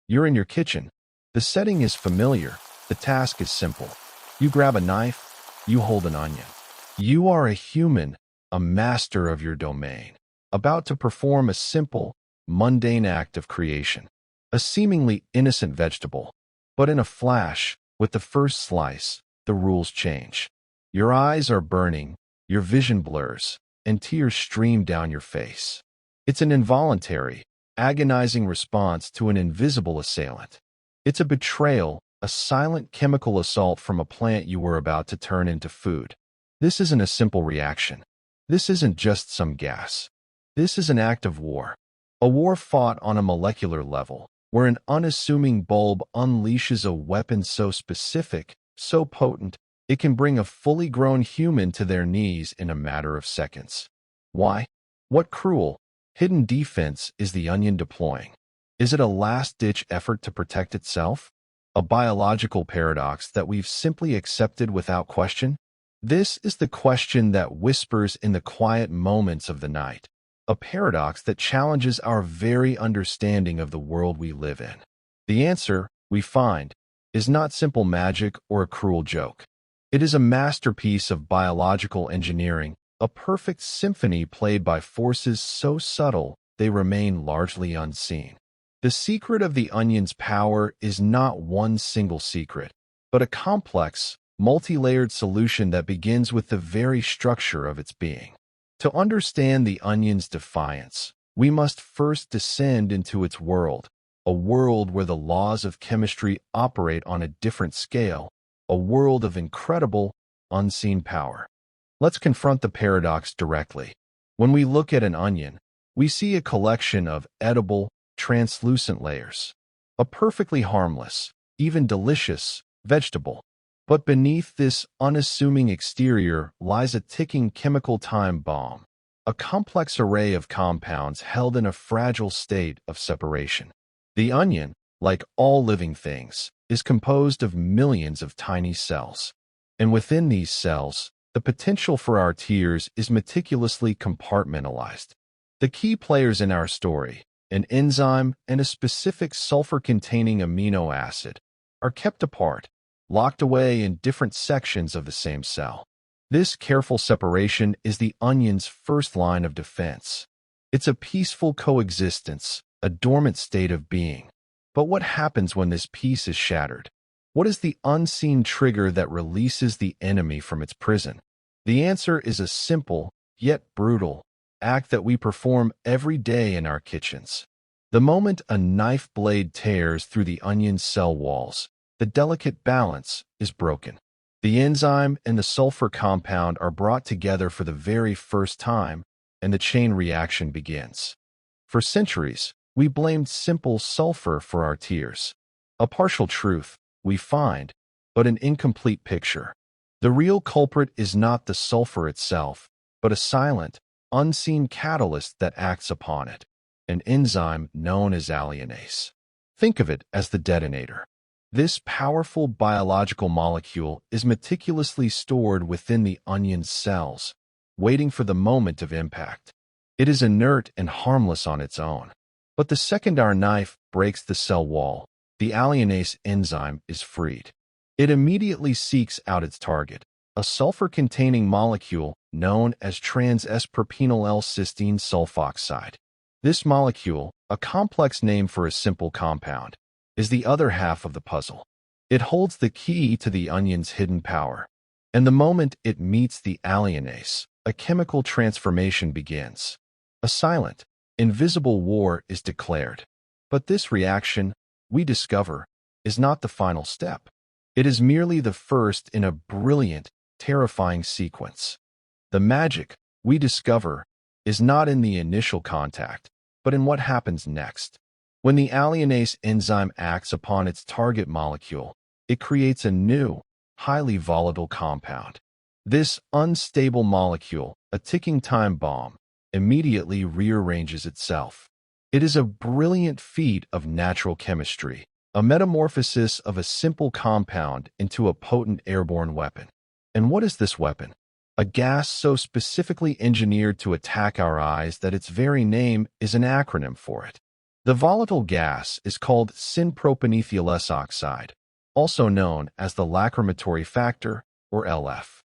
You're in your kitchen. The setting is familiar. The task is simple. You grab a knife. You hold an onion. You are a human, a master of your domain, about to perform a simple, mundane act of creation. A seemingly innocent vegetable. But in a flash, with the first slice, the rules change. Your eyes are burning, your vision blurs, and tears stream down your face. It's an involuntary, agonizing response to an invisible assailant. It's a betrayal, a silent chemical assault from a plant you were about to turn into food. This isn't a simple reaction. This isn't just some gas. This is an act of war. A war fought on a molecular level, where an unassuming bulb unleashes a weapon so specific, so potent, it can bring a fully grown human to their knees in a matter of seconds. Why? What cruel, hidden defense is the onion deploying? Is it a last-ditch effort to protect itself? A biological paradox that we've simply accepted without question? This is the question that whispers in the quiet moments of the night. A paradox that challenges our very understanding of the world we live in. The answer, we find, is not simple magic or a cruel joke. It is a masterpiece of biological engineering, a perfect symphony played by forces so subtle they remain largely unseen. The secret of the onion's power is not one single secret, but a complex, multi-layered solution that begins with the very structure of its being. To understand the onion's defiance, we must first descend into its world, a world where the laws of chemistry operate on a different scale, a world of incredible, unseen power. Let's confront the paradox directly. When we look at an onion, we see a collection of edible, translucent layers. A perfectly harmless, even delicious, vegetable. But beneath this unassuming exterior lies a ticking chemical time bomb, a complex array of compounds held in a fragile state of separation. The onion, like all living things, is composed of millions of tiny cells. And within these cells, the potential for our tears is meticulously compartmentalized. The key players in our story, an enzyme and a specific sulfur-containing amino acid, are kept apart, locked away in different sections of the same cell. This careful separation is the onion's first line of defense. It's a peaceful coexistence, a dormant state of being. But what happens when this peace is shattered? What is the unseen trigger that releases the enemy from its prison? The answer is a simple, yet brutal, act that we perform every day in our kitchens. The moment a knife blade tears through the onion's cell walls, the delicate balance is broken. The enzyme and the sulfur compound are brought together for the very first time, and the chain reaction begins. For centuries, we blamed simple sulfur for our tears. A partial truth, we find, but an incomplete picture. The real culprit is not the sulfur itself, but a silent, unseen catalyst that acts upon it, an enzyme known as alliinase. Think of it as the detonator. This powerful biological molecule is meticulously stored within the onion's cells, waiting for the moment of impact. It is inert and harmless on its own. But the second our knife breaks the cell wall, the alliinase enzyme is freed. It immediately seeks out its target, a sulfur-containing molecule known as trans-S-propanethial-L-cysteine sulfoxide. This molecule, a complex name for a simple compound, is the other half of the puzzle. It holds the key to the onion's hidden power. And the moment it meets the alliinase, a chemical transformation begins. A silent, invisible war is declared. But this reaction, we discover, is not the final step. It is merely the first in a brilliant, terrifying sequence. The magic, we discover, is not in the initial contact, but in what happens next. When the alliinase enzyme acts upon its target molecule, it creates a new, highly volatile compound. This unstable molecule, a ticking time bomb, immediately rearranges itself. It is a brilliant feat of natural chemistry, a metamorphosis of a simple compound into a potent airborne weapon. And what is this weapon? A gas so specifically engineered to attack our eyes that its very name is an acronym for it. The volatile gas is called Syn-propanethial-S-oxide, also known as the lacrimatory factor, or LF.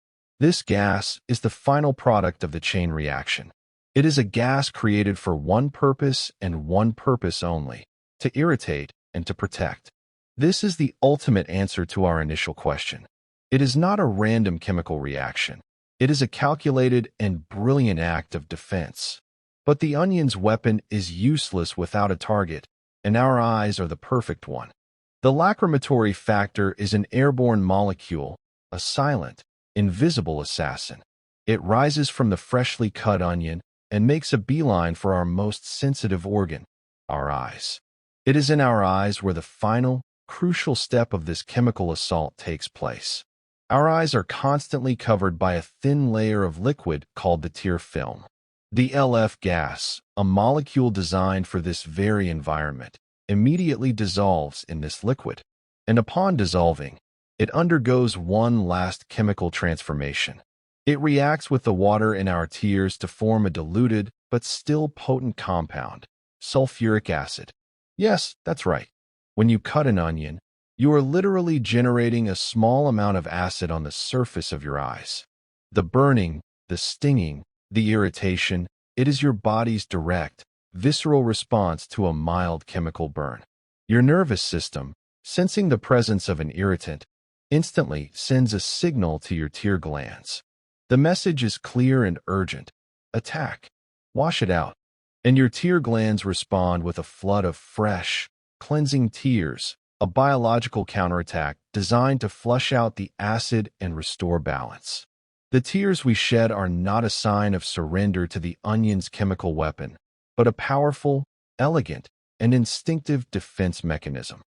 This gas is the final product of the chain reaction. It is a gas created for one purpose and one purpose only: to irritate and to protect. This is the ultimate answer to our initial question. It is not a random chemical reaction. It is a calculated and brilliant act of defense. But the onion's weapon is useless without a target, and our eyes are the perfect one. The lacrimatory factor is an airborne molecule, a silent, invisible assassin. It rises from the freshly cut onion and makes a beeline for our most sensitive organ, our eyes. It is in our eyes where the final, crucial step of this chemical assault takes place. Our eyes are constantly covered by a thin layer of liquid called the tear film. The LF gas, a molecule designed for this very environment, immediately dissolves in this liquid, and upon dissolving, it undergoes one last chemical transformation. It reacts with the water in our tears to form a diluted but still potent compound, sulfuric acid. Yes, that's right. When you cut an onion, you are literally generating a small amount of acid on the surface of your eyes. The burning, the stinging, the irritation, it is your body's direct, visceral response to a mild chemical burn. Your nervous system, sensing the presence of an irritant, instantly sends a signal to your tear glands. The message is clear and urgent: attack, wash it out. And your tear glands respond with a flood of fresh, cleansing tears, a biological counterattack designed to flush out the acid and restore balance. The tears we shed are not a sign of surrender to the onion's chemical weapon, but a powerful, elegant, and instinctive defense mechanism.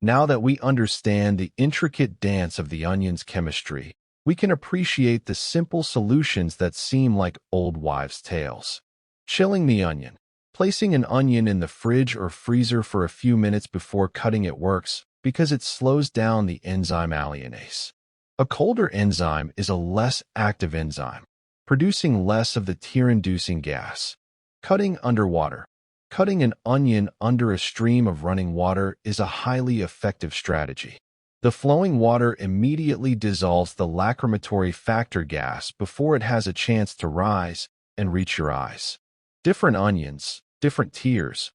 Now that we understand the intricate dance of the onion's chemistry, we can appreciate the simple solutions that seem like old wives' tales. Chilling the onion. Placing an onion in the fridge or freezer for a few minutes before cutting it works because it slows down the enzyme alliinase. A colder enzyme is a less active enzyme, producing less of the tear-inducing gas. Cutting underwater. Cutting an onion under a stream of running water is a highly effective strategy. The flowing water immediately dissolves the lacrimatory factor gas before it has a chance to rise and reach your eyes. Different onions, different tears.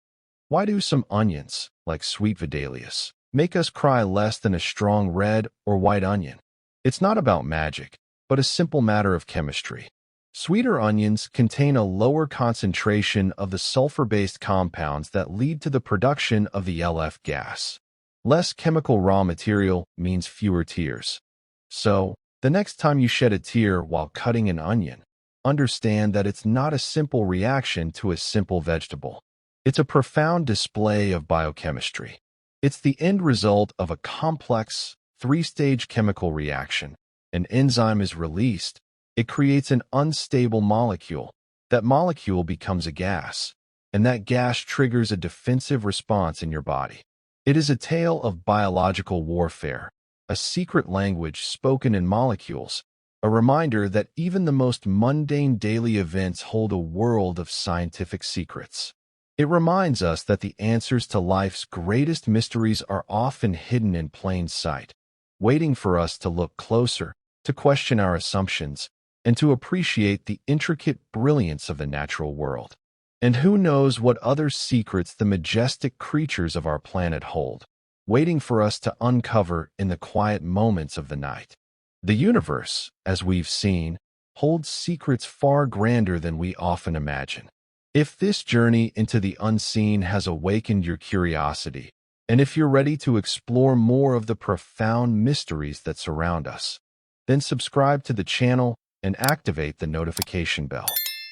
Why do some onions, like sweet Vidalius, make us cry less than a strong red or white onion? It's not about magic, but a simple matter of chemistry. Sweeter onions contain a lower concentration of the sulfur-based compounds that lead to the production of the LF gas. Less chemical raw material means fewer tears. So, the next time you shed a tear while cutting an onion, understand that it's not a simple reaction to a simple vegetable. It's a profound display of biochemistry. It's the end result of a complex, three-stage chemical reaction. An enzyme is released. It creates an unstable molecule. That molecule becomes a gas, and that gas triggers a defensive response in your body. It is a tale of biological warfare, a secret language spoken in molecules, a reminder that even the most mundane daily events hold a world of scientific secrets. It reminds us that the answers to life's greatest mysteries are often hidden in plain sight, waiting for us to look closer, to question our assumptions, and to appreciate the intricate brilliance of the natural world. And who knows what other secrets the majestic creatures of our planet hold, waiting for us to uncover in the quiet moments of the night. The universe, as we've seen, holds secrets far grander than we often imagine. If this journey into the unseen has awakened your curiosity, and if you're ready to explore more of the profound mysteries that surround us, then subscribe to the channel and activate the notification bell.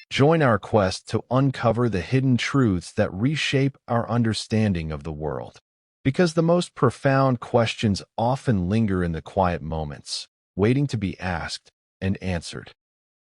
Join our quest to uncover the hidden truths that reshape our understanding of the world. Because the most profound questions often linger in the quiet moments, waiting to be asked and answered.